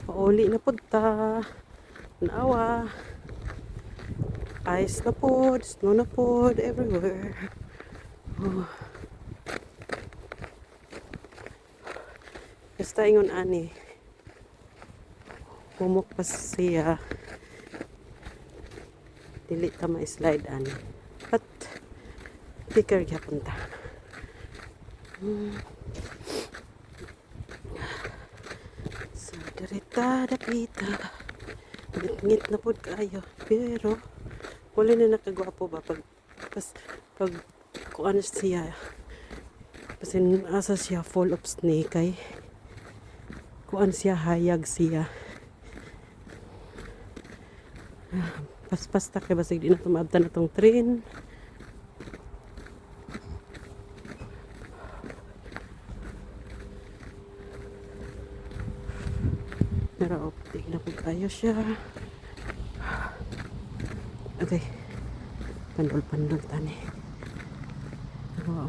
Pauli na punta. Nawa. Ice na pod, snow na pod, everywhere. Oh. Basta ingon ani. Humok pa siya. Dili ta ma-slide ani. But, thicker kaya punta. So, dirita, dapita. Ngit na pod kayo. Pero, wala na nakagwapo ba pag kuan siya. Kasi asa siya full of snake ay kuan siya, hayag siya. Paspas ta kay basig di na tumabtan na tong train. Pero optik na po kayo siya. Okay. Pandol-pandol tani. Wow.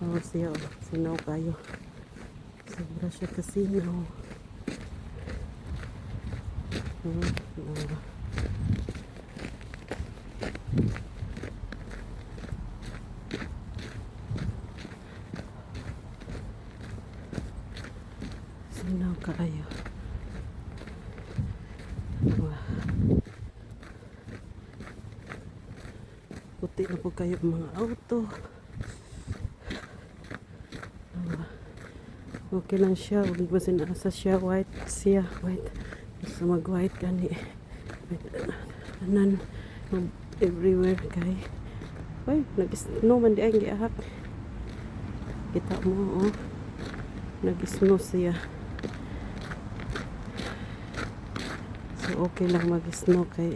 Oh, siya. Sinaw kayo. Sobra siya kasinaw. Sinaw kayo. Puti na po kayo mga auto. Okay lang siya. Huwag ba sinasa siya. White siya. White. Basta mag-white gani. Anan. Everywhere kay. Ay, nag-snow man di ay giahak. Kita mo, oh. Nag-snow siya. So, okay lang mag-snow kay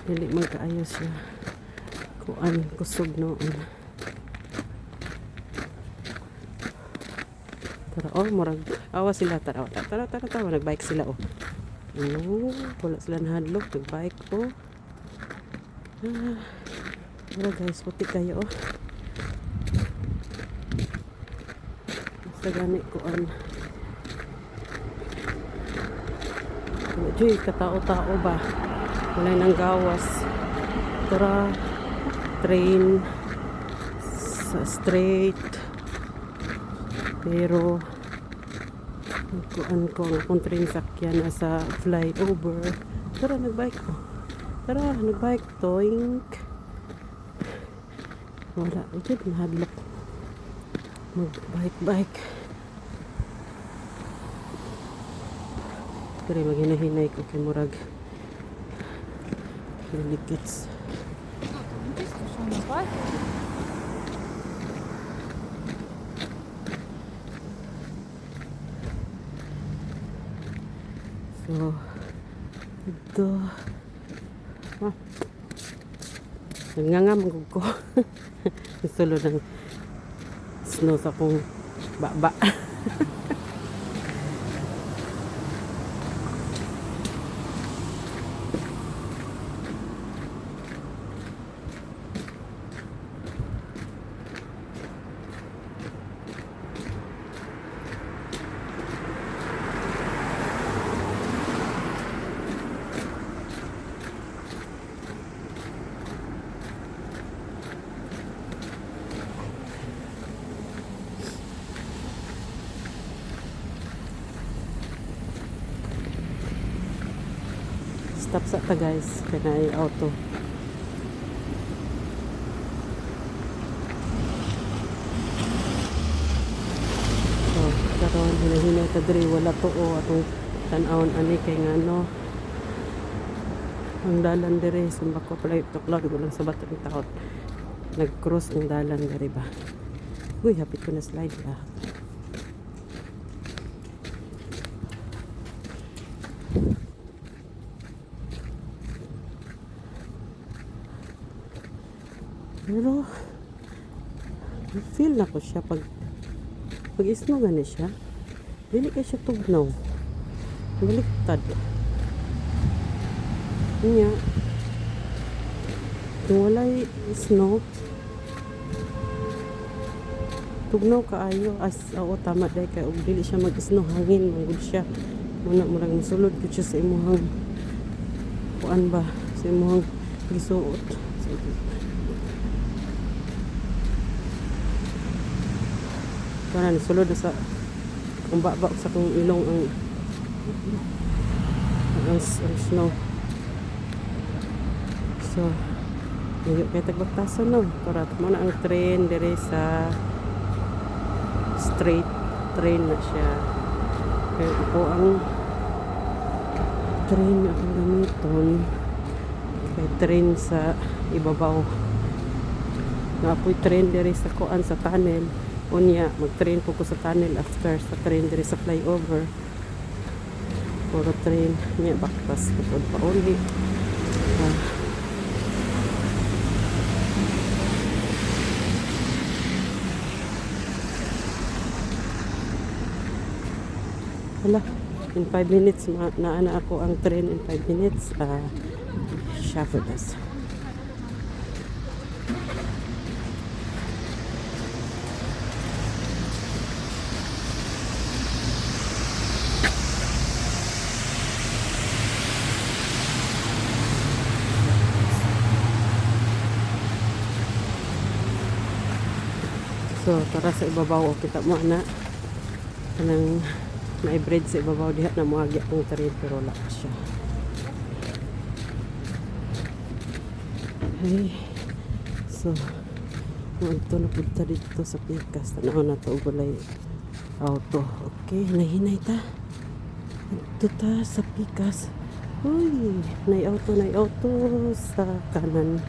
dili magkaayo siya. Kuan, kusog noon. Tara, oh, murag. Awa sila, tara. Tara. Nag-bike sila, oh. Oh, wala sila nahadlok. Nag-bike, oh. Tara, guys, puti kayo, oh. Basta gani, kuan. Joy, katao-tao ba? Wala nang gawas. Tara, train sa straight. Pero kuan ko ang akong train sakyan sa flyover. Tara, nagbike ko. Tara, nagbike. Toink. Wala. Ito, nahadlok. Magbike. Pero maghinahinay ko kay murag. Delicate. So, ito. Nangangam ko. Sulo ng snow sa kong baba. Stop sa ta guys, kanay auto. So, karon hinahinay ta diri wala tuo atong tan-awon ani kay ngano. Ang dalan diri sumbako pala tuklod gulang sa batong taon. Nag-cross ng dalan diri ba. Uy, hapit ko na slide ba. Pero feel na ko siya pag isno gani siya. Dili kay siya tugnaw. Baliktad. Niya. Kung walay snow, Tugnaw kaayo as oo tama day kay og dili siya mag-isno hangin manggod siya. Muna murag musulod gyud siya sa imong kuan ba sa imong gisuot. Para nasulod na sa ang baba sa kong ilong ang snow. So, ngayon kaya tagbagtasan no. Para mo na ang train dire sa straight train na siya. Kaya ito ang train na akong gamiton. Kaya train sa ibabaw. Naapoy train dire sa kuan sa tunnel. Unya, mag-train po ko sa tunnel after sa train dire sa flyover. Puro train. Niya, baktas. Kapod pa uli. Hala, in 5 minutes, naana ako ang train in 5 minutes. Shuffle us. So, tara sa ibabaw. Kita mo na kanang na-bread sa ibabaw diha na muagi ang train pero wala pa siya. Hey. So, ito na punta dito sa Pikas. Tanaw na ito gulay auto. Okay, nahinay ta. Ito ta sa Pikas. Uy, nay auto sa kanan.